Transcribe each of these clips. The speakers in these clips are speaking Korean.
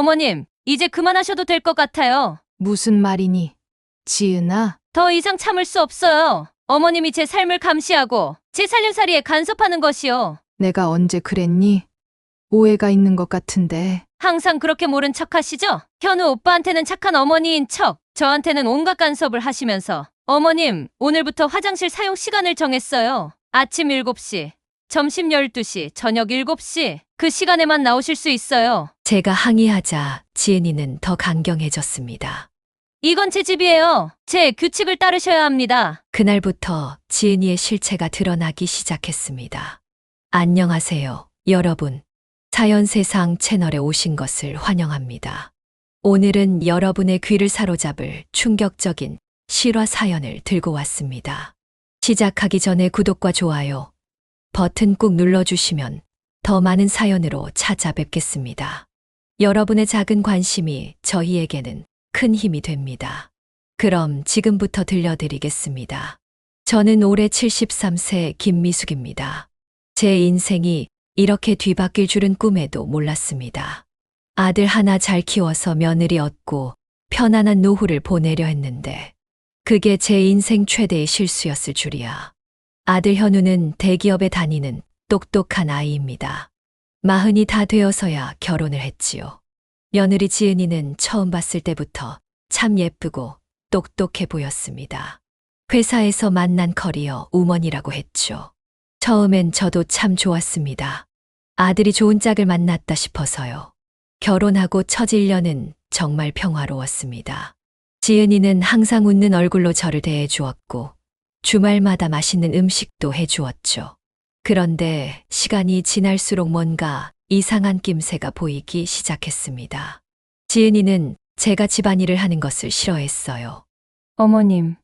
어머님, 이제 그만하셔도 될 것 같아요. 무슨 말이니? 지은아, 더 이상 참을 수 없어요. 어머님이 제 삶을 감시하고 제 살림살이에 간섭하는 것이요. 내가 언제 그랬니? 오해가 있는 것 같은데. 항상 그렇게 모른 척 하시죠? 현우 오빠한테는 착한 어머니인 척, 저한테는 온갖 간섭을 하시면서. 어머님, 오늘부터 화장실 사용 시간을 정했어요. 아침 7시, 점심 12시, 저녁 7시. 그 시간에만 나오실 수 있어요. 제가 항의하자 지은이는 더 강경해졌습니다. 이건 제 집이에요. 제 규칙을 따르셔야 합니다. 그날부터 지은이의 실체가 드러나기 시작했습니다. 안녕하세요, 여러분. 자연세상 채널에 오신 것을 환영합니다. 오늘은 여러분의 귀를 사로잡을 충격적인 실화 사연을 들고 왔습니다. 시작하기 전에 구독과 좋아요 버튼 꾹 눌러주시면 더 많은 사연으로 찾아뵙겠습니다. 여러분의 작은 관심이 저희에게는 큰 힘이 됩니다. 그럼 지금부터 들려드리겠습니다. 저는 올해 73세 김미숙입니다. 제 인생이 이렇게 뒤바뀔 줄은 꿈에도 몰랐습니다. 아들 하나 잘 키워서 며느리 얻고 편안한 노후를 보내려 했는데 그게 제 인생 최대의 실수였을 줄이야. 아들 현우는 대기업에 다니는 똑똑한 아이입니다. 40이 다 되어서야 결혼을 했지요. 며느리 지은이는 처음 봤을 때부터 참 예쁘고 똑똑해 보였습니다. 회사에서 만난 커리어 우먼이라고 했죠. 처음엔 저도 참 좋았습니다. 아들이 좋은 짝을 만났다 싶어서요. 결혼하고 첫 1년은 정말 평화로웠습니다. 지은이는 항상 웃는 얼굴로 저를 대해 주었고 주말마다 맛있는 음식도 해주었죠. 그런데 시간이 지날수록 뭔가 이상한 낌새가 보이기 시작했습니다. 지은이는 제가 집안일을 하는 것을 싫어했어요. 어머님,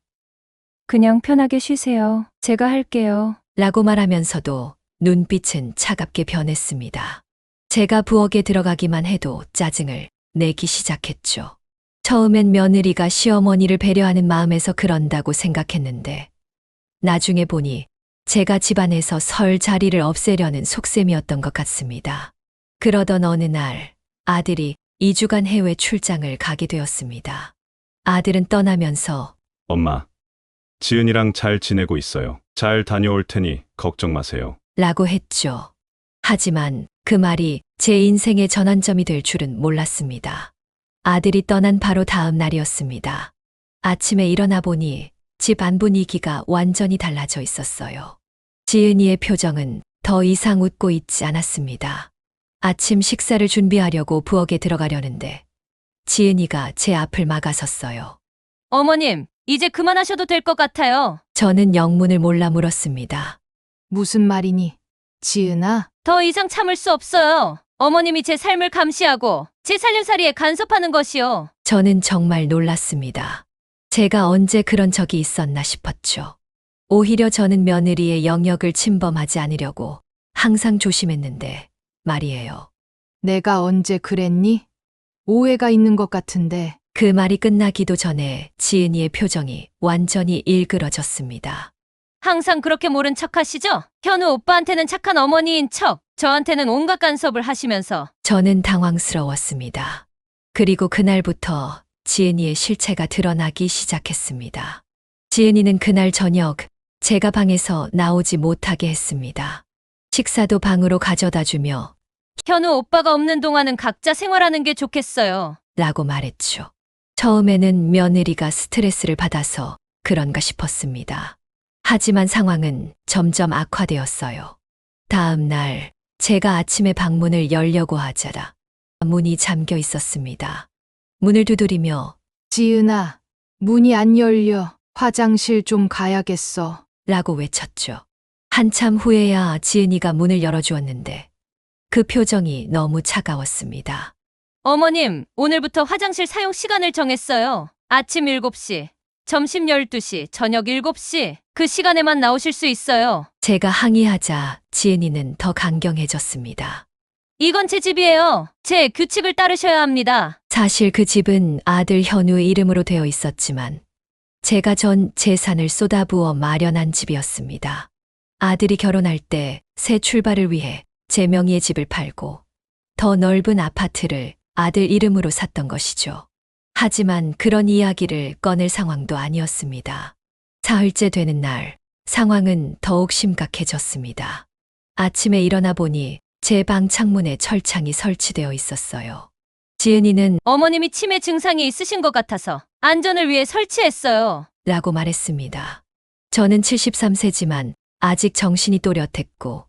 그냥 편하게 쉬세요. 제가 할게요. 라고 말하면서도 눈빛은 차갑게 변했습니다. 제가 부엌에 들어가기만 해도 짜증을 내기 시작했죠. 처음엔 며느리가 시어머니를 배려하는 마음에서 그런다고 생각했는데 나중에 보니 제가 집안에서 설 자리를 없애려는 속셈이었던 것 같습니다. 그러던 어느 날 아들이 2주간 해외 출장을 가게 되었습니다. 아들은 떠나면서 엄마, 지은이랑 잘 지내고 있어요. 잘 다녀올 테니 걱정 마세요. 라고 했죠. 하지만 그 말이 제 인생의 전환점이 될 줄은 몰랐습니다. 아들이 떠난 바로 다음 날이었습니다. 아침에 일어나 보니 집 안 분위기가 완전히 달라져 있었어요. 지은이의 표정은 더 이상 웃고 있지 않았습니다. 아침 식사를 준비하려고 부엌에 들어가려는데 지은이가 제 앞을 막아섰어요. 어머님, 이제 그만하셔도 될 것 같아요. 저는 영문을 몰라 물었습니다. 무슨 말이니? 지은아, 더 이상 참을 수 없어요. 어머님이 제 삶을 감시하고 제 살림살이에 간섭하는 것이요. 저는 정말 놀랐습니다. 제가 언제 그런 적이 있었나 싶었죠. 오히려 저는 며느리의 영역을 침범하지 않으려고 항상 조심했는데 말이에요. 내가 언제 그랬니? 오해가 있는 것 같은데. 그 말이 끝나기도 전에 지은이의 표정이 완전히 일그러졌습니다. 항상 그렇게 모른 척 하시죠? 현우 오빠한테는 착한 어머니인 척, 저한테는 온갖 간섭을 하시면서. 저는 당황스러웠습니다. 그리고 그날부터 지은이의 실체가 드러나기 시작했습니다. 지은이는 그날 저녁 제가 방에서 나오지 못하게 했습니다. 식사도 방으로 가져다 주며 현우 오빠가 없는 동안은 각자 생활하는 게 좋겠어요. 라고 말했죠. 처음에는 며느리가 스트레스를 받아서 그런가 싶었습니다. 하지만 상황은 점점 악화되었어요. 다음 날 제가 아침에 방문을 열려고 하자라 문이 잠겨 있었습니다. 문을 두드리며 지은아, 문이 안 열려. 화장실 좀 가야겠어. 라고 외쳤죠. 한참 후에야 지은이가 문을 열어주었는데 그 표정이 너무 차가웠습니다. 어머님, 오늘부터 화장실 사용 시간을 정했어요. 아침 7시, 점심 12시, 저녁 7시. 그 시간에만 나오실 수 있어요. 제가 항의하자 지은이는 더 강경해졌습니다. 이건 제 집이에요. 제 규칙을 따르셔야 합니다. 사실 그 집은 아들 현우 이름으로 되어 있었지만 제가 전 재산을 쏟아부어 마련한 집이었습니다. 아들이 결혼할 때 새 출발을 위해 제 명의의 집을 팔고 더 넓은 아파트를 아들 이름으로 샀던 것이죠. 하지만 그런 이야기를 꺼낼 상황도 아니었습니다. 사흘째 되는 날, 상황은 더욱 심각해졌습니다. 아침에 일어나 보니 제 방 창문에 철창이 설치되어 있었어요. 지은이는 어머님이 치매 증상이 있으신 것 같아서 안전을 위해 설치했어요. 라고 말했습니다. 저는 73세지만 아직 정신이 또렷했고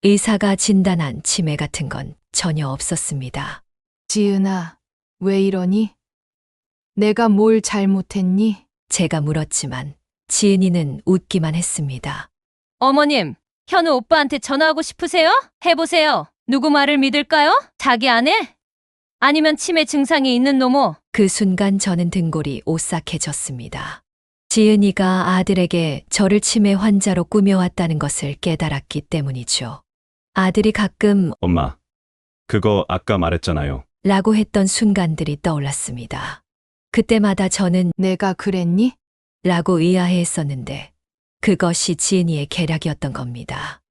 의사가 진단한 치매 같은 건 전혀 없었습니다. 지은아, 왜 이러니? 내가 뭘 잘못했니? 제가 물었지만 지은이는 웃기만 했습니다. 어머님, 현우 오빠한테 전화하고 싶으세요? 해보세요. 누구 말을 믿을까요? 자기 아내? 아니면 치매 증상이 있는 노모? 그 순간 저는 등골이 오싹해졌습니다. 지은이가 아들에게 저를 치매 환자로 꾸며왔다는 것을 깨달았기 때문이죠. 아들이 가끔 엄마, 그거 아까 말했잖아요. 라고 했던 순간들이 떠올랐습니다. 그때마다 저는 내가 그랬니? 라고 의아해했었는데 그것이 지은이의 계략이었던 겁니다.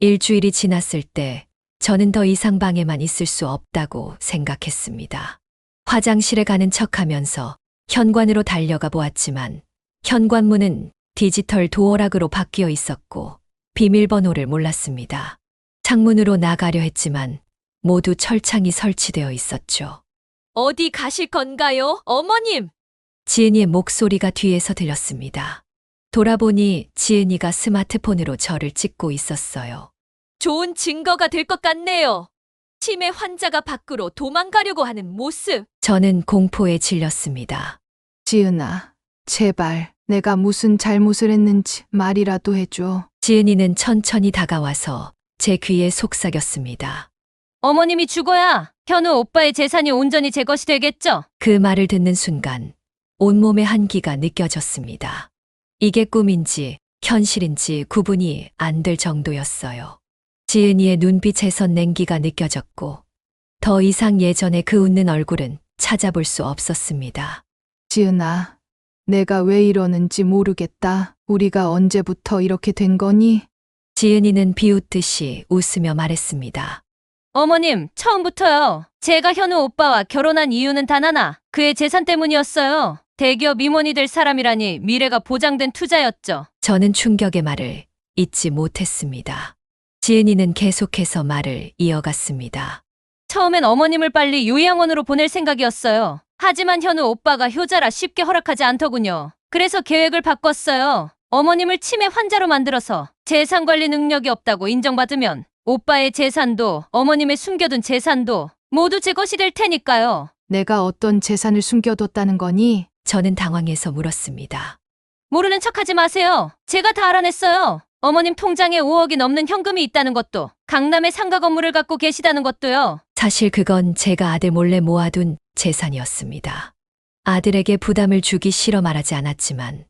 일주일이 지났을 때 저는 더 이상 방에만 있을 수 없다고 생각했습니다. 화장실에 가는 척하면서 현관으로 달려가 보았지만 현관문은 디지털 도어락으로 바뀌어 있었고 비밀번호를 몰랐습니다. 창문으로 나가려 했지만 모두 철창이 설치되어 있었죠. 어디 가실 건가요, 어머님? 지은이의 목소리가 뒤에서 들렸습니다. 돌아보니 지은이가 스마트폰으로 저를 찍고 있었어요. 좋은 증거가 될 것 같네요. 치매 환자가 밖으로 도망가려고 하는 모습. 저는 공포에 질렸습니다. 지은아, 제발 내가 무슨 잘못을 했는지 말이라도 해줘. 지은이는 천천히 다가와서 제 귀에 속삭였습니다. 어머님이 죽어야 현우 오빠의 재산이 온전히 제 것이 되겠죠? 그 말을 듣는 순간 온몸의 한기가 느껴졌습니다. 이게 꿈인지 현실인지 구분이 안 될 정도였어요. 지은이의 눈빛에선 냉기가 느껴졌고 더 이상 예전의 그 웃는 얼굴은 찾아볼 수 없었습니다. 지은아, 내가 왜 이러는지 모르겠다. 우리가 언제부터 이렇게 된 거니? 지은이는 비웃듯이 웃으며 말했습니다. 어머님, 처음부터요. 제가 현우 오빠와 결혼한 이유는 단 하나. 그의 재산 때문이었어요. 대기업 임원이 될 사람이라니 미래가 보장된 투자였죠. 저는 충격의 말을 잊지 못했습니다. 지은이는 계속해서 말을 이어갔습니다. 처음엔 어머님을 빨리 요양원으로 보낼 생각이었어요. 하지만 현우 오빠가 효자라 쉽게 허락하지 않더군요. 그래서 계획을 바꿨어요. 어머님을 치매 환자로 만들어서 재산 관리 능력이 없다고 인정받으면 오빠의 재산도 어머님의 숨겨둔 재산도 모두 제 것이 될 테니까요. 내가 어떤 재산을 숨겨뒀다는 거니? 저는 당황해서 물었습니다. 모르는 척하지 마세요. 제가 다 알아냈어요. 어머님 통장에 5억이 넘는 현금이 있다는 것도, 강남에 상가 건물을 갖고 계시다는 것도요. 사실 그건 제가 아들 몰래 모아둔 재산이었습니다. 아들에게 부담을 주기 싫어 말하지 않았지만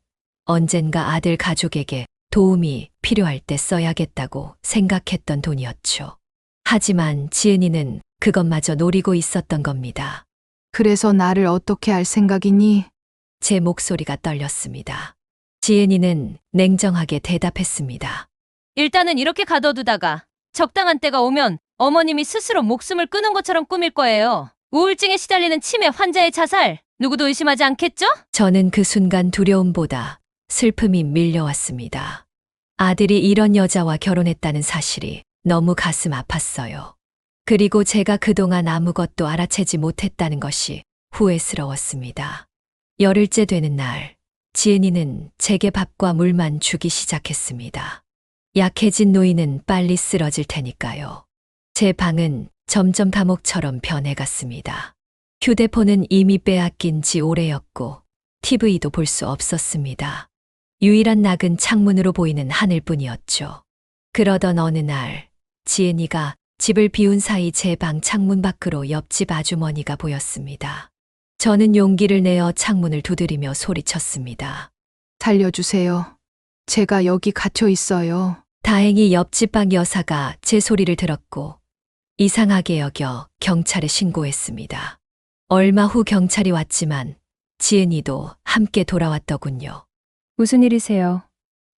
언젠가 아들 가족에게 도움이 필요할 때 써야겠다고 생각했던 돈이었죠. 하지만 지은이는 그것마저 노리고 있었던 겁니다. 그래서 나를 어떻게 할 생각이니? 제 목소리가 떨렸습니다. 지은이는 냉정하게 대답했습니다. 일단은 이렇게 가둬두다가 적당한 때가 오면 어머님이 스스로 목숨을 끊은 것처럼 꾸밀 거예요. 우울증에 시달리는 치매 환자의 자살, 누구도 의심하지 않겠죠? 저는 그 순간 두려움보다 슬픔이 밀려왔습니다. 아들이 이런 여자와 결혼했다는 사실이 너무 가슴 아팠어요. 그리고 제가 그동안 아무것도 알아채지 못했다는 것이 후회스러웠습니다. 열흘째 되는 날, 지은이는 제게 밥과 물만 주기 시작했습니다. 약해진 노인은 빨리 쓰러질 테니까요. 제 방은 점점 감옥처럼 변해갔습니다. 휴대폰은 이미 빼앗긴 지 오래였고 TV도 볼 수 없었습니다. 유일한 낙은 창문으로 보이는 하늘뿐이었죠. 그러던 어느 날 지은이가 집을 비운 사이 제 방 창문 밖으로 옆집 아주머니가 보였습니다. 저는 용기를 내어 창문을 두드리며 소리쳤습니다. 살려주세요. 제가 여기 갇혀 있어요. 다행히 옆집 방 여사가 제 소리를 들었고 이상하게 여겨 경찰에 신고했습니다. 얼마 후 경찰이 왔지만 지은이도 함께 돌아왔더군요. 무슨 일이세요,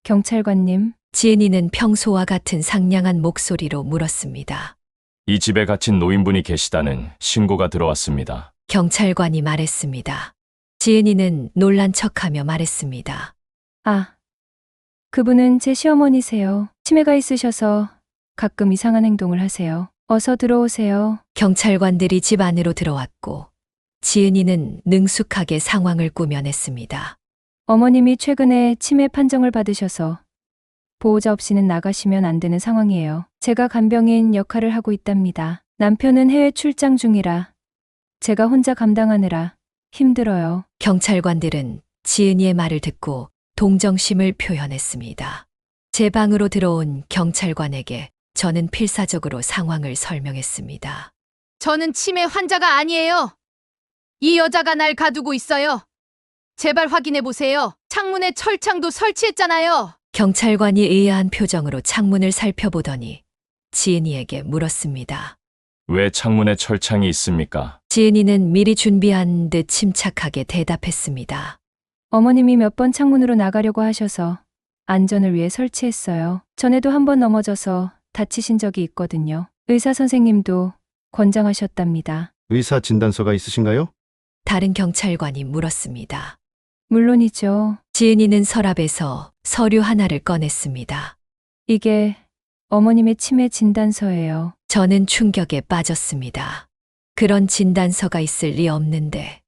경찰관님? 지은이는 평소와 같은 상냥한 목소리로 물었습니다. 이 집에 갇힌 노인분이 계시다는 신고가 들어왔습니다. 경찰관이 말했습니다. 지은이는 놀란 척하며 말했습니다. 아, 그분은 제 시어머니세요. 치매가 있으셔서 가끔 이상한 행동을 하세요. 어서 들어오세요. 경찰관들이 집 안으로 들어왔고 지은이는 능숙하게 상황을 꾸며냈습니다. 어머님이 최근에 치매 판정을 받으셔서 보호자 없이는 나가시면 안 되는 상황이에요. 제가 간병인 역할을 하고 있답니다. 남편은 해외 출장 중이라 제가 혼자 감당하느라 힘들어요. 경찰관들은 지은이의 말을 듣고 동정심을 표현했습니다. 제 방으로 들어온 경찰관에게 저는 필사적으로 상황을 설명했습니다. 저는 치매 환자가 아니에요. 이 여자가 날 가두고 있어요. 제발 확인해 보세요. 창문에 철창도 설치했잖아요. 경찰관이 의아한 표정으로 창문을 살펴보더니 지은이에게 물었습니다. 왜 창문에 철창이 있습니까? 지은이는 미리 준비한 듯 침착하게 대답했습니다. 어머님이 몇 번 창문으로 나가려고 하셔서 안전을 위해 설치했어요. 전에도 한 번 넘어져서 다치신 적이 있거든요. 의사 선생님도 권장하셨답니다. 의사 진단서가 있으신가요? 다른 경찰관이 물었습니다. 물론이죠. 지은이는 서랍에서 서류 하나를 꺼냈습니다. 이게 어머님의 치매 진단서예요. 저는 충격에 빠졌습니다. 그런 진단서가 있을 리 없는데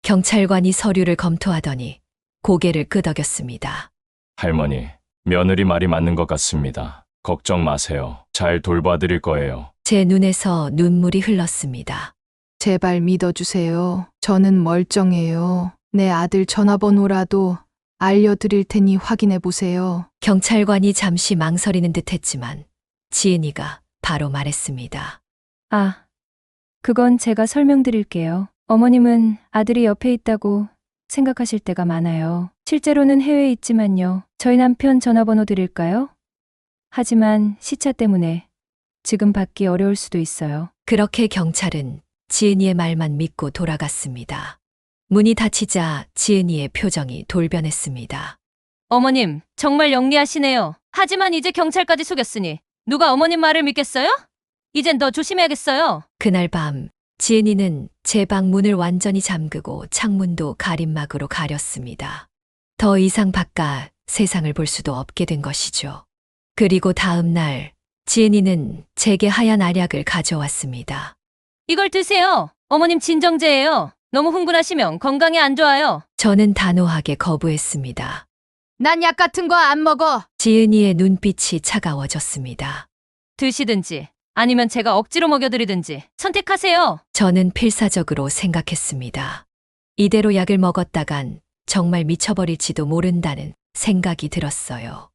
경찰관이 서류를 검토하더니 고개를 끄덕였습니다. 할머니, 며느리 말이 맞는 것 같습니다. 걱정 마세요. 잘 돌봐드릴 거예요. 제 눈에서 눈물이 흘렀습니다. 제발 믿어주세요. 저는 멀쩡해요. 내 아들 전화번호라도 알려드릴 테니 확인해 보세요. 경찰관이 잠시 망설이는 듯 했지만 지은이가 바로 말했습니다. 아, 그건 제가 설명드릴게요. 어머님은 아들이 옆에 있다고 생각하실 때가 많아요. 실제로는 해외에 있지만요. 저희 남편 전화번호 드릴까요? 하지만 시차 때문에 지금 받기 어려울 수도 있어요. 그렇게 경찰은 지은이의 말만 믿고 돌아갔습니다. 문이 닫히자 지은이의 표정이 돌변했습니다. 어머님, 정말 영리하시네요. 하지만 이제 경찰까지 속였으니 누가 어머님 말을 믿겠어요? 이젠 더 조심해야겠어요. 그날 밤 지은이는 제 방 문을 완전히 잠그고 창문도 가림막으로 가렸습니다. 더 이상 바깥 세상을 볼 수도 없게 된 것이죠. 그리고 다음 날 지은이는 제게 하얀 알약을 가져왔습니다. 이걸 드세요. 어머님 진정제예요. 너무 흥분하시면 건강에 안 좋아요. 저는 단호하게 거부했습니다. 난 약 같은 거 안 먹어. 지은이의 눈빛이 차가워졌습니다. 드시든지 아니면 제가 억지로 먹여드리든지 선택하세요. 저는 필사적으로 생각했습니다. 이대로 약을 먹었다간 정말 미쳐버릴지도 모른다는 생각이 들었어요.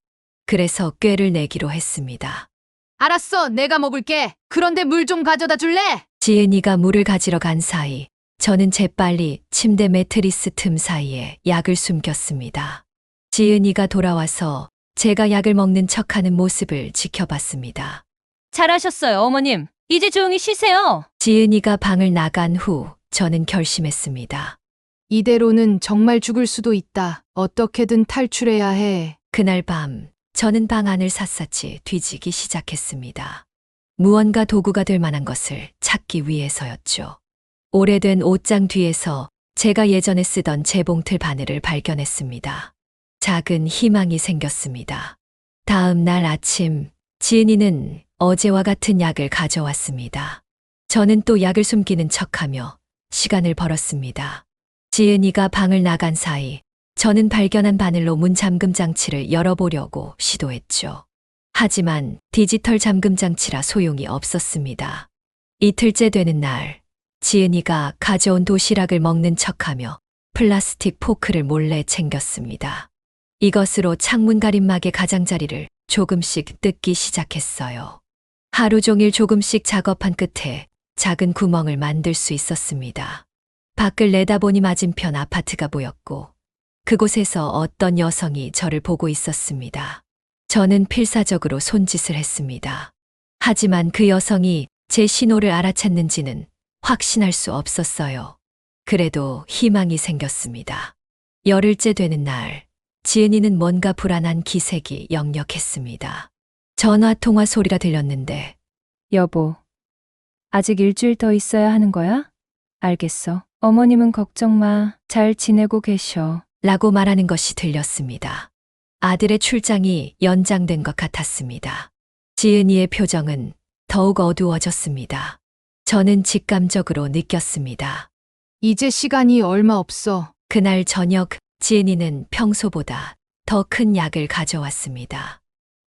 그래서 꾀를 내기로 했습니다. 알았어, 내가 먹을게. 그런데 물 좀 가져다 줄래? 지은이가 물을 가지러 간 사이 저는 재빨리 침대 매트리스 틈 사이에 약을 숨겼습니다. 지은이가 돌아와서 제가 약을 먹는 척하는 모습을 지켜봤습니다. 잘하셨어요, 어머님. 이제 조용히 쉬세요. 지은이가 방을 나간 후 저는 결심했습니다. 이대로는 정말 죽을 수도 있다. 어떻게든 탈출해야 해. 그날 밤 저는 방 안을 샅샅이 뒤지기 시작했습니다. 무언가 도구가 될 만한 것을 찾기 위해서였죠. 오래된 옷장 뒤에서 제가 예전에 쓰던 재봉틀 바늘을 발견했습니다. 작은 희망이 생겼습니다. 다음 날 아침 지은이는 어제와 같은 약을 가져왔습니다. 저는 또 약을 숨기는 척하며 시간을 벌었습니다. 지은이가 방을 나간 사이 저는 발견한 바늘로 문 잠금 장치를 열어보려고 시도했죠. 하지만 디지털 잠금 장치라 소용이 없었습니다. 이틀째 되는 날, 지은이가 가져온 도시락을 먹는 척하며 플라스틱 포크를 몰래 챙겼습니다. 이것으로 창문 가림막의 가장자리를 조금씩 뜯기 시작했어요. 하루 종일 조금씩 작업한 끝에 작은 구멍을 만들 수 있었습니다. 밖을 내다보니 맞은편 아파트가 보였고 그곳에서 어떤 여성이 저를 보고 있었습니다. 저는 필사적으로 손짓을 했습니다. 하지만 그 여성이 제 신호를 알아챘는지는 확신할 수 없었어요. 그래도 희망이 생겼습니다. 열흘째 되는 날, 지은이는 뭔가 불안한 기색이 역력했습니다. 전화 통화 소리가 들렸는데 여보, 아직 일주일 더 있어야 하는 거야? 알겠어. 어머님은 걱정 마. 잘 지내고 계셔. 라고 말하는 것이 들렸습니다. 아들의 출장이 연장된 것 같았습니다. 지은이의 표정은 더욱 어두워졌습니다. 저는 직감적으로 느꼈습니다. 이제 시간이 얼마 없어. 그날 저녁 지은이는 평소보다 더 큰 약을 가져왔습니다.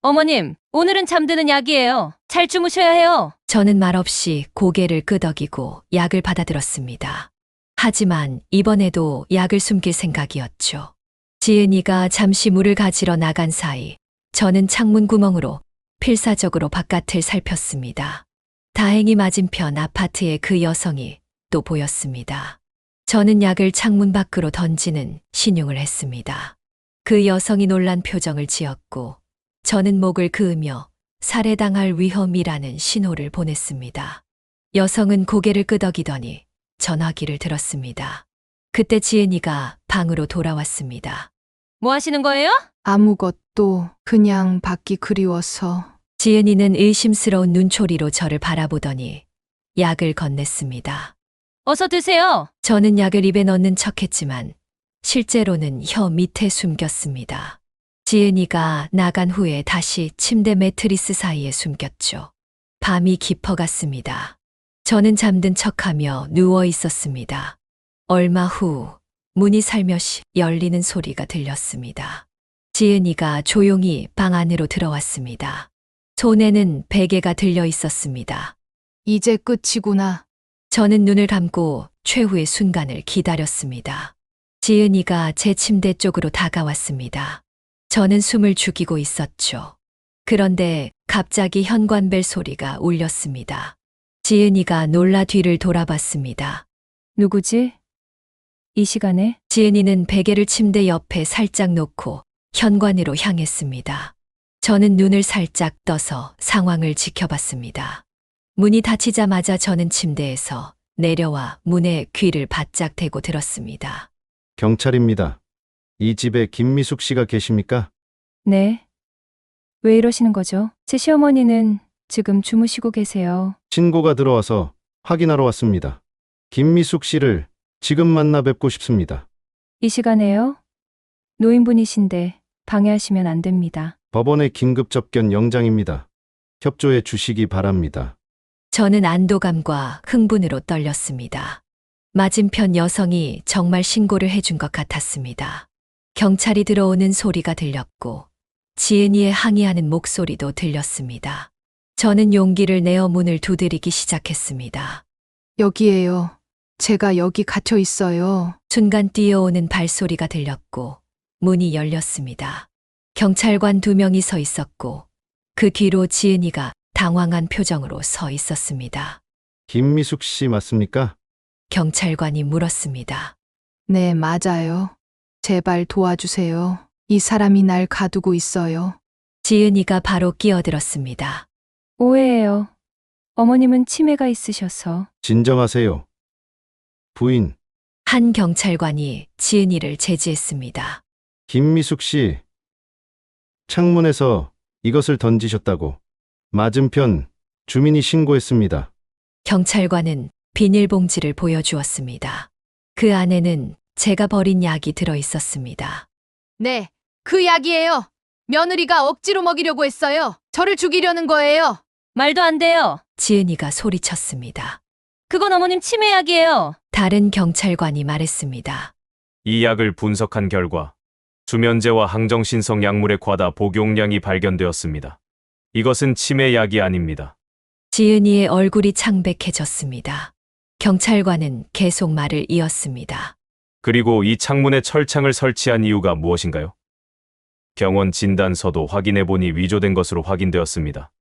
어머님, 오늘은 잠드는 약이에요. 잘 주무셔야 해요. 저는 말없이 고개를 끄덕이고 약을 받아들었습니다. 하지만 이번에도 약을 숨길 생각이었죠. 지은이가 잠시 물을 가지러 나간 사이 저는 창문 구멍으로 필사적으로 바깥을 살폈습니다. 다행히 맞은편 아파트에 그 여성이 또 보였습니다. 저는 약을 창문 밖으로 던지는 신용을 했습니다. 그 여성이 놀란 표정을 지었고 저는 목을 그으며 살해당할 위험이라는 신호를 보냈습니다. 여성은 고개를 끄덕이더니 전화기를 들었습니다. 그때 지은이가 방으로 돌아왔습니다. 뭐 하시는 거예요? 아무것도 그냥 받기 그리워서. 지은이는 의심스러운 눈초리로 저를 바라보더니 약을 건넸습니다. 어서 드세요. 저는 약을 입에 넣는 척했지만 실제로는 혀 밑에 숨겼습니다. 지은이가 나간 후에 다시 침대 매트리스 사이에 숨겼죠. 밤이 깊어갔습니다. 저는 잠든 척하며 누워 있었습니다. 얼마 후 문이 살며시 열리는 소리가 들렸습니다. 지은이가 조용히 방 안으로 들어왔습니다. 손에는 베개가 들려 있었습니다. 이제 끝이구나. 저는 눈을 감고 최후의 순간을 기다렸습니다. 지은이가 제 침대 쪽으로 다가왔습니다. 저는 숨을 죽이고 있었죠. 그런데 갑자기 현관벨 소리가 울렸습니다. 지은이가 놀라 뒤를 돌아봤습니다. 누구지? 이 시간에? 지은이는 베개를 침대 옆에 살짝 놓고 현관으로 향했습니다. 저는 눈을 살짝 떠서 상황을 지켜봤습니다. 문이 닫히자마자 저는 침대에서 내려와 문에 귀를 바짝 대고 들었습니다. 경찰입니다. 이 집에 김미숙 씨가 계십니까? 네. 왜 이러시는 거죠? 제 시어머니는 지금 주무시고 계세요. 신고가 들어와서 확인하러 왔습니다. 김미숙 씨를 지금 만나 뵙고 싶습니다. 이 시간에요? 노인분이신데 방해하시면 안 됩니다. 법원의 긴급 접견 영장입니다. 협조해 주시기 바랍니다. 저는 안도감과 흥분으로 떨렸습니다. 맞은편 여성이 정말 신고를 해준 것 같았습니다. 경찰이 들어오는 소리가 들렸고 지은이의 항의하는 목소리도 들렸습니다. 저는 용기를 내어 문을 두드리기 시작했습니다. 여기에요. 제가 여기 갇혀 있어요. 순간 뛰어오는 발소리가 들렸고 문이 열렸습니다. 경찰관 2명이 서 있었고 그 뒤로 지은이가 당황한 표정으로 서 있었습니다. 김미숙 씨 맞습니까? 경찰관이 물었습니다. 네, 맞아요. 제발 도와주세요. 이 사람이 날 가두고 있어요. 지은이가 바로 끼어들었습니다. 오해예요. 어머님은 치매가 있으셔서. 진정하세요. 부인, 한 경찰관이 지은이를 제지했습니다. 김미숙 씨. 창문에서 이것을 던지셨다고 맞은편 주민이 신고했습니다. 경찰관은 비닐봉지를 보여주었습니다. 그 안에는 제가 버린 약이 들어 있었습니다. 네, 그 약이에요. 며느리가 억지로 먹이려고 했어요. 저를 죽이려는 거예요. 말도 안 돼요. 지은이가 소리쳤습니다. 그건 어머님 치매약이에요. 다른 경찰관이 말했습니다. 이 약을 분석한 결과 수면제와 항정신성 약물의 과다 복용량이 발견되었습니다. 이것은 치매약이 아닙니다. 지은이의 얼굴이 창백해졌습니다. 경찰관은 계속 말을 이었습니다. 그리고 이 창문에 철창을 설치한 이유가 무엇인가요? 병원 진단서도 확인해보니 위조된 것으로 확인되었습니다.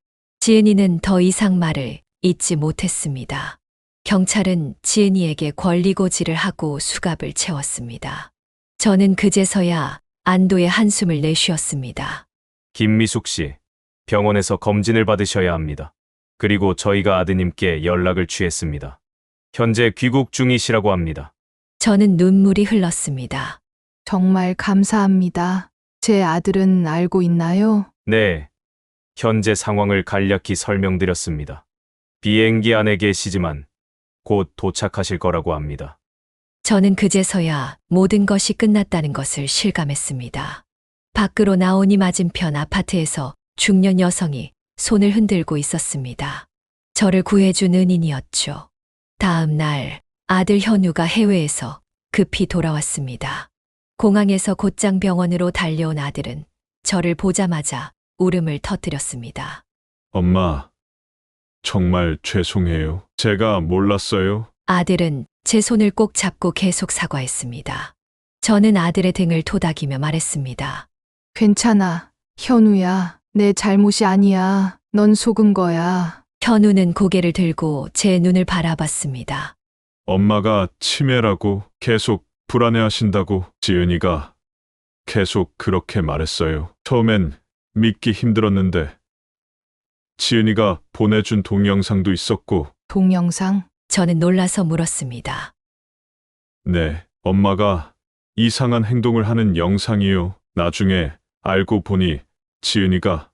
지은이는 더 이상 말을 잇지 못했습니다. 경찰은 지은이에게 권리고지를 하고 수갑을 채웠습니다. 저는 그제서야 안도의 한숨을 내쉬었습니다. 김미숙 씨, 병원에서 검진을 받으셔야 합니다. 그리고 저희가 아드님께 연락을 취했습니다. 현재 귀국 중이시라고 합니다. 저는 눈물이 흘렀습니다. 정말 감사합니다. 제 아들은 알고 있나요? 네, 현재 상황을 간략히 설명드렸습니다. 비행기 안에 계시지만 곧 도착하실 거라고 합니다. 저는 그제서야 모든 것이 끝났다는 것을 실감했습니다. 밖으로 나오니 맞은편 아파트에서 중년 여성이 손을 흔들고 있었습니다. 저를 구해준 은인이었죠. 다음 날 아들 현우가 해외에서 급히 돌아왔습니다. 공항에서 곧장 병원으로 달려온 아들은 저를 보자마자 울음을 터뜨렸습니다. 엄마, 정말 죄송해요. 제가 몰랐어요. 아들은 제 손을 꼭 잡고 계속 사과했습니다. 저는 아들의 등을 토닥이며 말했습니다. 괜찮아. 현우야. 내 잘못이 아니야. 넌 속은 거야. 현우는 고개를 들고 제 눈을 바라봤습니다. 엄마가 치매라고 계속 불안해하신다고 지은이가 계속 그렇게 말했어요. 처음엔 믿기 힘들었는데 지은이가 보내준 동영상도 있었고, 동영상? 저는 놀라서 물었습니다. 네, 엄마가 이상한 행동을 하는 영상이요. 나중에 알고 보니 지은이가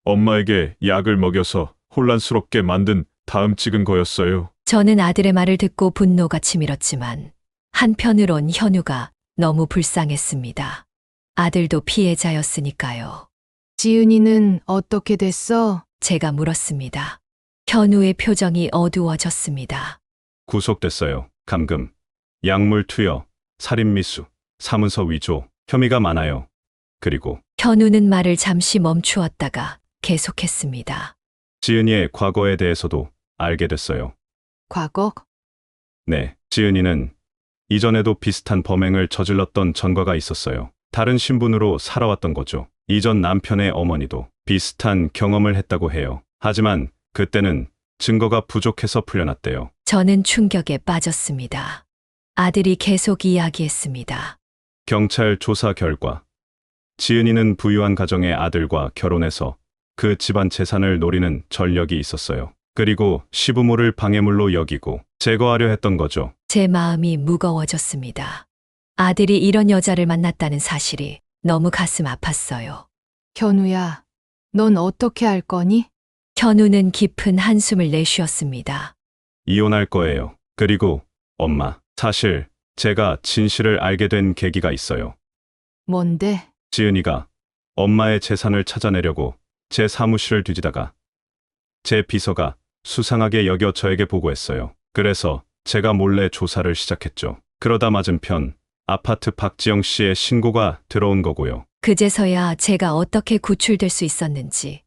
엄마에게 약을 먹여서 혼란스럽게 만든 다음 찍은 거였어요. 저는 아들의 말을 듣고 분노가 치밀었지만 한편으론 현우가 너무 불쌍했습니다. 아들도 피해자였으니까요. 지은이는 어떻게 됐어? 제가 물었습니다. 현우의 표정이 어두워졌습니다. 구속됐어요. 감금, 약물 투여, 살인 미수, 사문서 위조, 혐의가 많아요. 그리고 현우는 말을 잠시 멈추었다가 계속했습니다. 지은이의 과거에 대해서도 알게 됐어요. 과거? 네, 지은이는 이전에도 비슷한 범행을 저질렀던 전과가 있었어요. 다른 신분으로 살아왔던 거죠. 이전 남편의 어머니도 비슷한 경험을 했다고 해요. 하지만 그때는 증거가 부족해서 풀려났대요. 저는 충격에 빠졌습니다. 아들이 계속 이야기했습니다. 경찰 조사 결과 지은이는 부유한 가정의 아들과 결혼해서 그 집안 재산을 노리는 전력이 있었어요. 그리고 시부모를 방해물로 여기고 제거하려 했던 거죠. 제 마음이 무거워졌습니다. 아들이 이런 여자를 만났다는 사실이 너무 가슴 아팠어요. 현우야. 넌 어떻게 할 거니? 현우는 깊은 한숨을 내쉬었습니다. 이혼할 거예요. 그리고 엄마, 사실 제가 진실을 알게 된 계기가 있어요. 뭔데? 지은이가 엄마의 재산을 찾아내려고 제 사무실을 뒤지다가 제 비서가 수상하게 여겨 저에게 보고했어요. 그래서 제가 몰래 조사를 시작했죠. 그러다 맞은편 아파트 박지영 씨의 신고가 들어온 거고요. 그제서야 제가 어떻게 구출될 수 있었는지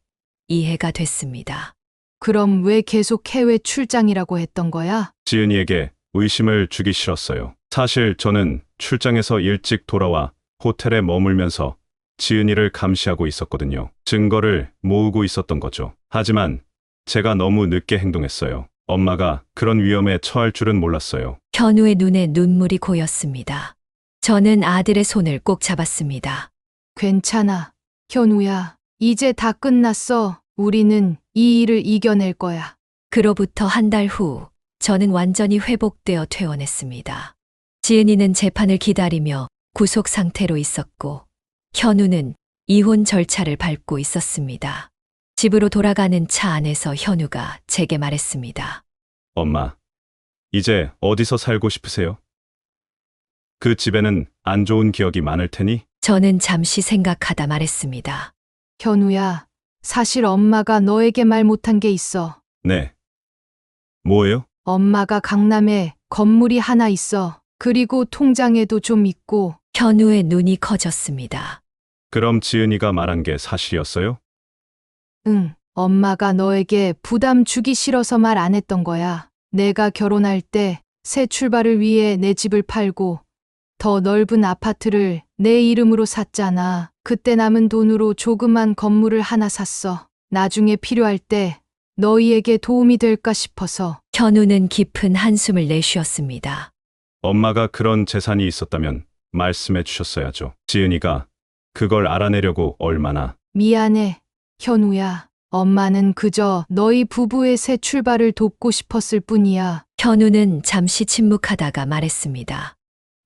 이해가 됐습니다. 그럼 왜 계속 해외 출장이라고 했던 거야? 지은이에게 의심을 주기 싫었어요. 사실 저는 출장에서 일찍 돌아와 호텔에 머물면서 지은이를 감시하고 있었거든요. 증거를 모으고 있었던 거죠. 하지만 제가 너무 늦게 행동했어요. 엄마가 그런 위험에 처할 줄은 몰랐어요. 현우의 눈에 눈물이 고였습니다. 저는 아들의 손을 꼭 잡았습니다. 괜찮아. 현우야. 이제 다 끝났어. 우리는 이 일을 이겨낼 거야. 그로부터 한 달 후, 저는 완전히 회복되어 퇴원했습니다. 지은이는 재판을 기다리며 구속 상태로 있었고, 현우는 이혼 절차를 밟고 있었습니다. 집으로 돌아가는 차 안에서 현우가 제게 말했습니다. 엄마, 이제 어디서 살고 싶으세요? 그 집에는 안 좋은 기억이 많을 테니? 저는 잠시 생각하다 말했습니다. 현우야. 사실 엄마가 너에게 말 못한 게 있어. 네. 뭐예요? 엄마가 강남에 건물이 하나 있어. 그리고 통장에도 좀 있고. 현우의 눈이 커졌습니다. 그럼 지은이가 말한 게 사실이었어요? 응. 엄마가 너에게 부담 주기 싫어서 말 안 했던 거야. 내가 결혼할 때 새 출발을 위해 내 집을 팔고 더 넓은 아파트를 내 이름으로 샀잖아. 그때 남은 돈으로 조그만 건물을 하나 샀어. 나중에 필요할 때 너희에게 도움이 될까 싶어서. 현우는 깊은 한숨을 내쉬었습니다. 엄마가 그런 재산이 있었다면 말씀해 주셨어야죠. 지은이가 그걸 알아내려고 얼마나. 미안해, 현우야. 엄마는 그저 너희 부부의 새 출발을 돕고 싶었을 뿐이야. 현우는 잠시 침묵하다가 말했습니다.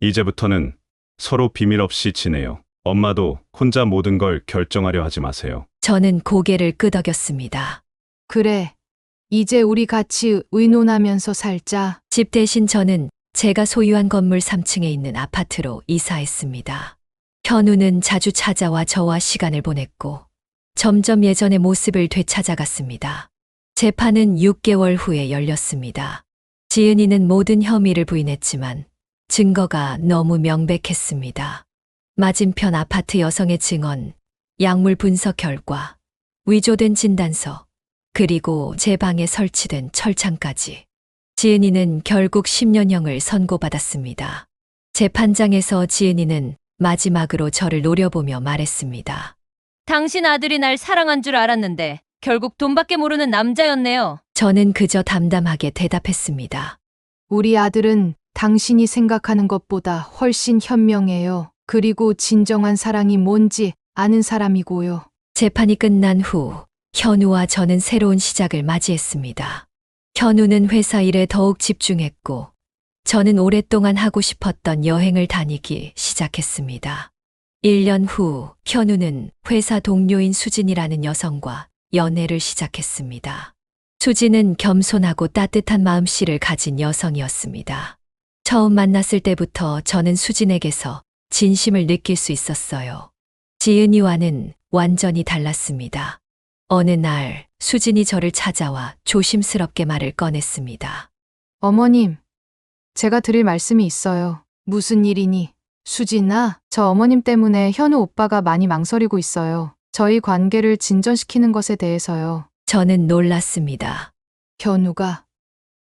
이제부터는 서로 비밀 없이 지내요. 엄마도 혼자 모든 걸 결정하려 하지 마세요. 저는 고개를 끄덕였습니다. 그래, 이제 우리 같이 의논하면서 살자. 집 대신 저는 제가 소유한 건물 3층에 있는 아파트로 이사했습니다. 현우는 자주 찾아와 저와 시간을 보냈고 점점 예전의 모습을 되찾아갔습니다. 재판은 6개월 후에 열렸습니다. 지은이는 모든 혐의를 부인했지만 증거가 너무 명백했습니다. 맞은편 아파트 여성의 증언, 약물 분석 결과, 위조된 진단서, 그리고 제 방에 설치된 철창까지. 지은이는 결국 10년형을 선고받았습니다. 재판장에서 지은이는 마지막으로 저를 노려보며 말했습니다. 당신 아들이 날 사랑한 줄 알았는데 결국 돈밖에 모르는 남자였네요. 저는 그저 담담하게 대답했습니다. 우리 아들은 당신이 생각하는 것보다 훨씬 현명해요. 그리고 진정한 사랑이 뭔지 아는 사람이고요. 재판이 끝난 후 현우와 저는 새로운 시작을 맞이했습니다. 현우는 회사 일에 더욱 집중했고 저는 오랫동안 하고 싶었던 여행을 다니기 시작했습니다. 1년 후 현우는 회사 동료인 수진이라는 여성과 연애를 시작했습니다. 수진은 겸손하고 따뜻한 마음씨를 가진 여성이었습니다. 처음 만났을 때부터 저는 수진에게서 진심을 느낄 수 있었어요. 지은이와는 완전히 달랐습니다. 어느 날 수진이 저를 찾아와 조심스럽게 말을 꺼냈습니다. 어머님, 제가 드릴 말씀이 있어요. 무슨 일이니? 수진아, 저 어머님 때문에 현우 오빠가 많이 망설이고 있어요. 저희 관계를 진전시키는 것에 대해서요. 저는 놀랐습니다. 현우가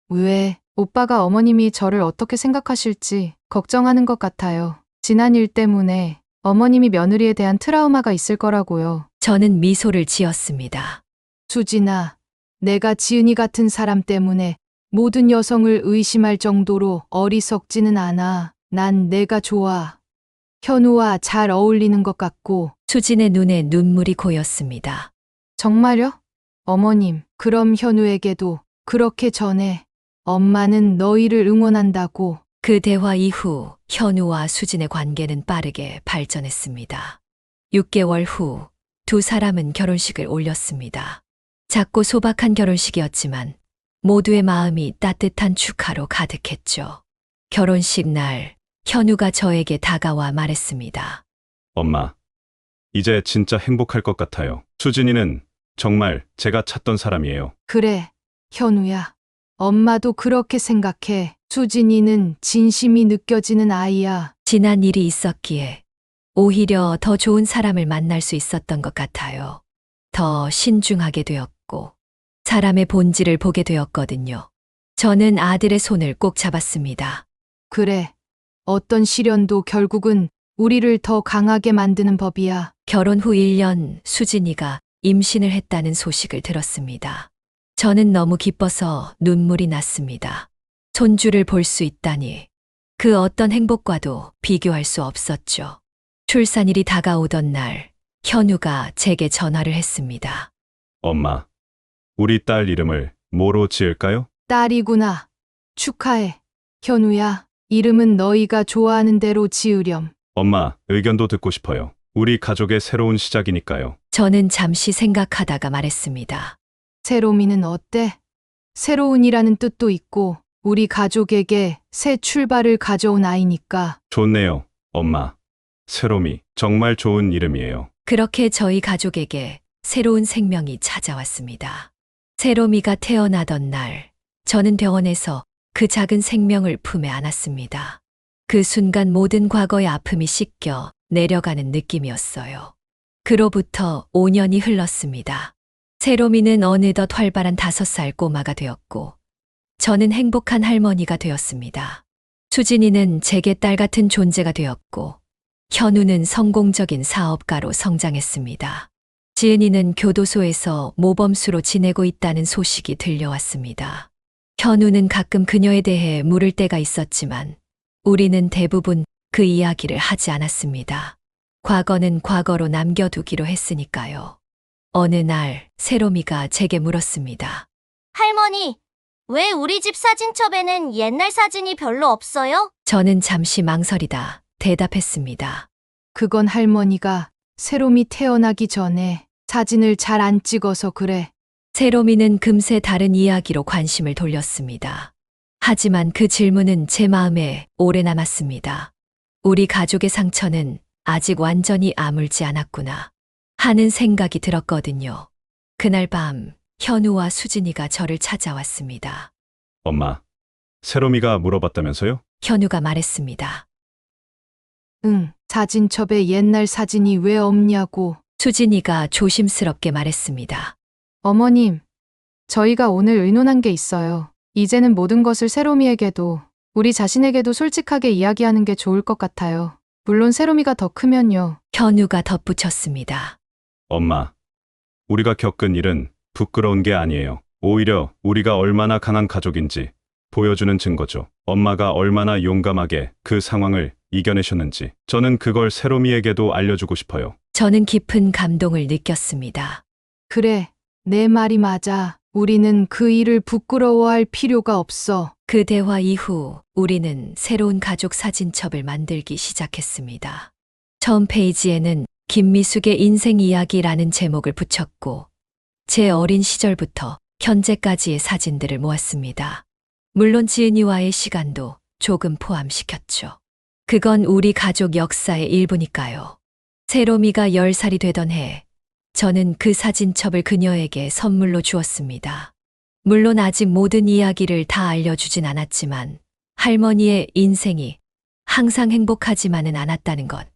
왜 오빠가 어머님이 저를 어떻게 생각하실지 걱정하는 것 같아요. 지난 일 때문에 어머님이 며느리에 대한 트라우마가 있을 거라고요. 저는 미소를 지었습니다. 수진아, 내가 지은이 같은 사람 때문에 모든 여성을 의심할 정도로 어리석지는 않아. 난 내가 좋아. 현우와 잘 어울리는 것 같고. 수진의 눈에 눈물이 고였습니다. 정말요? 어머님, 그럼 현우에게도 그렇게 전해. 엄마는 너희를 응원한다고. 그 대화 이후 현우와 수진의 관계는 빠르게 발전했습니다. 6개월 후 두 사람은 결혼식을 올렸습니다. 작고 소박한 결혼식이었지만 모두의 마음이 따뜻한 축하로 가득했죠. 결혼식 날 현우가 저에게 다가와 말했습니다. 엄마, 이제 진짜 행복할 것 같아요. 수진이는 정말 제가 찾던 사람이에요. 그래, 현우야. 엄마도 그렇게 생각해. 수진이는 진심이 느껴지는 아이야. 지난 일이 있었기에 오히려 더 좋은 사람을 만날 수 있었던 것 같아요. 더 신중하게 되었고 사람의 본질을 보게 되었거든요. 저는 아들의 손을 꼭 잡았습니다. 그래. 어떤 시련도 결국은 우리를 더 강하게 만드는 법이야. 결혼 후 1년 수진이가 임신을 했다는 소식을 들었습니다. 저는 너무 기뻐서 눈물이 났습니다. 손주를 볼 수 있다니 그 어떤 행복과도 비교할 수 없었죠. 출산일이 다가오던 날 현우가 제게 전화를 했습니다. 엄마, 우리 딸 이름을 뭐로 지을까요? 딸이구나. 축하해. 현우야, 이름은 너희가 좋아하는 대로 지으렴. 엄마, 의견도 듣고 싶어요. 우리 가족의 새로운 시작이니까요. 저는 잠시 생각하다가 말했습니다. 새로미는 어때? 새로운이라는 뜻도 있고 우리 가족에게 새 출발을 가져온 아이니까. 좋네요, 엄마. 새롬이, 정말 좋은 이름이에요. 그렇게 저희 가족에게 새로운 생명이 찾아왔습니다. 새로미가 태어나던 날, 저는 병원에서 그 작은 생명을 품에 안았습니다. 그 순간 모든 과거의 아픔이 씻겨 내려가는 느낌이었어요. 그로부터 5년이 흘렀습니다. 새로미는 어느덧 활발한 5살 꼬마가 되었고, 저는 행복한 할머니가 되었습니다. 수진이는 제게 딸 같은 존재가 되었고, 현우는 성공적인 사업가로 성장했습니다. 지은이는 교도소에서 모범수로 지내고 있다는 소식이 들려왔습니다. 현우는 가끔 그녀에 대해 물을 때가 있었지만 우리는 대부분 그 이야기를 하지 않았습니다. 과거는 과거로 남겨두기로 했으니까요. 어느 날 새로미가 제게 물었습니다. 할머니, 왜 우리 집 사진첩에는 옛날 사진이 별로 없어요? 저는 잠시 망설이다 대답했습니다. 그건 할머니가 새롬이 태어나기 전에 사진을 잘 안 찍어서 그래. 세롬이는 금세 다른 이야기로 관심을 돌렸습니다. 하지만 그 질문은 제 마음에 오래 남았습니다. 우리 가족의 상처는 아직 완전히 아물지 않았구나 하는 생각이 들었거든요. 그날 밤 현우와 수진이가 저를 찾아왔습니다. 엄마, 세롬이가 물어봤다면서요? 현우가 말했습니다. 응, 사진첩에 옛날 사진이 왜 없냐고. 수진이가 조심스럽게 말했습니다. 어머님, 저희가 오늘 의논한 게 있어요. 이제는 모든 것을 세롬이에게도 우리 자신에게도 솔직하게 이야기하는 게 좋을 것 같아요. 물론 세롬이가 더 크면요. 현우가 덧붙였습니다. 엄마, 우리가 겪은 일은 부끄러운 게 아니에요. 오히려 우리가 얼마나 강한 가족인지 보여주는 증거죠. 엄마가 얼마나 용감하게 그 상황을 이겨내셨는지 저는 그걸 세롬이에게도 알려주고 싶어요. 저는 깊은 감동을 느꼈습니다. 그래, 내 말이 맞아. 우리는 그 일을 부끄러워할 필요가 없어. 그 대화 이후 우리는 새로운 가족 사진첩을 만들기 시작했습니다. 처음 페이지에는 김미숙의 인생 이야기라는 제목을 붙였고 제 어린 시절부터 현재까지의 사진들을 모았습니다. 물론 지은이와의 시간도 조금 포함시켰죠. 그건 우리 가족 역사의 일부니까요. 세롬이가 10살이 되던 해 저는 그 사진첩을 그녀에게 선물로 주었습니다. 물론 아직 모든 이야기를 다 알려주진 않았지만 할머니의 인생이 항상 행복하지만은 않았다는 것,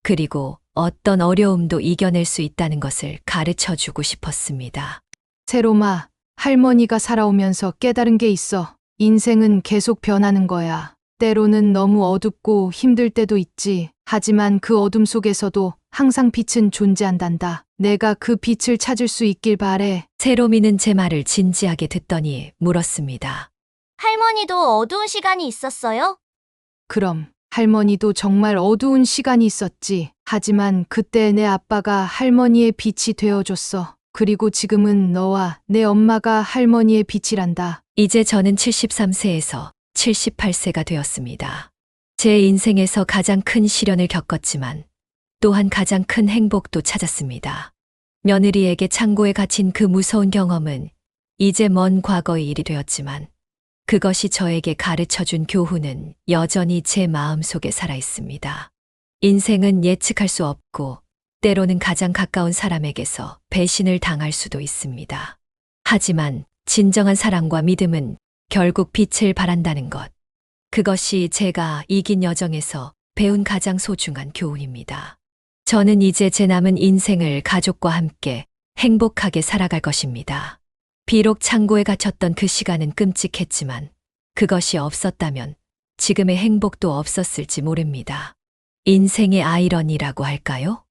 그리고 어떤 어려움도 이겨낼 수 있다는 것을 가르쳐 주고 싶었습니다. 세롬아, 할머니가 살아오면서 깨달은 게 있어. 인생은 계속 변하는 거야. 때로는 너무 어둡고 힘들 때도 있지. 하지만 그 어둠 속에서도 항상 빛은 존재한단다. 내가 그 빛을 찾을 수 있길 바래. 세롬이는 제 말을 진지하게 듣더니 물었습니다. 할머니도 어두운 시간이 있었어요? 그럼 할머니도 정말 어두운 시간이 있었지. 하지만 그때 내 아빠가 할머니의 빛이 되어줬어. 그리고 지금은 너와 내 엄마가 할머니의 빛이란다. 이제 저는 73세에서 78세가 되었습니다. 제 인생에서 가장 큰 시련을 겪었지만 또한 가장 큰 행복도 찾았습니다. 며느리에게 창고에 갇힌 그 무서운 경험은 이제 먼 과거의 일이 되었지만 그것이 저에게 가르쳐준 교훈은 여전히 제 마음속에 살아 있습니다. 인생은 예측할 수 없고 때로는 가장 가까운 사람에게서 배신을 당할 수도 있습니다. 하지만 진정한 사랑과 믿음은 결국 빛을 발한다는 것. 그것이 제가 이긴 여정에서 배운 가장 소중한 교훈입니다. 저는 이제 제 남은 인생을 가족과 함께 행복하게 살아갈 것입니다. 비록 창고에 갇혔던 그 시간은 끔찍했지만 그것이 없었다면 지금의 행복도 없었을지 모릅니다. 인생의 아이러니라고 할까요?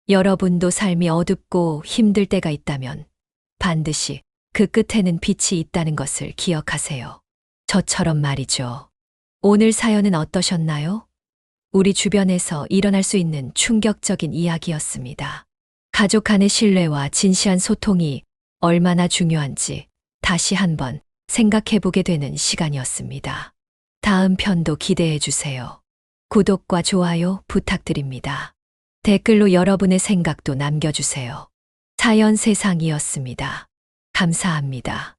여러분도 삶이 어둡고 힘들 때가 있다면 반드시 그 끝에는 빛이 있다는 것을 기억하세요. 저처럼 말이죠. 오늘 사연은 어떠셨나요? 우리 주변에서 일어날 수 있는 충격적인 이야기였습니다. 가족 간의 신뢰와 진실한 소통이 얼마나 중요한지 다시 한번 생각해보게 되는 시간이었습니다. 다음 편도 기대해 주세요. 구독과 좋아요 부탁드립니다. 댓글로 여러분의 생각도 남겨주세요. 사연 세상이었습니다. 감사합니다.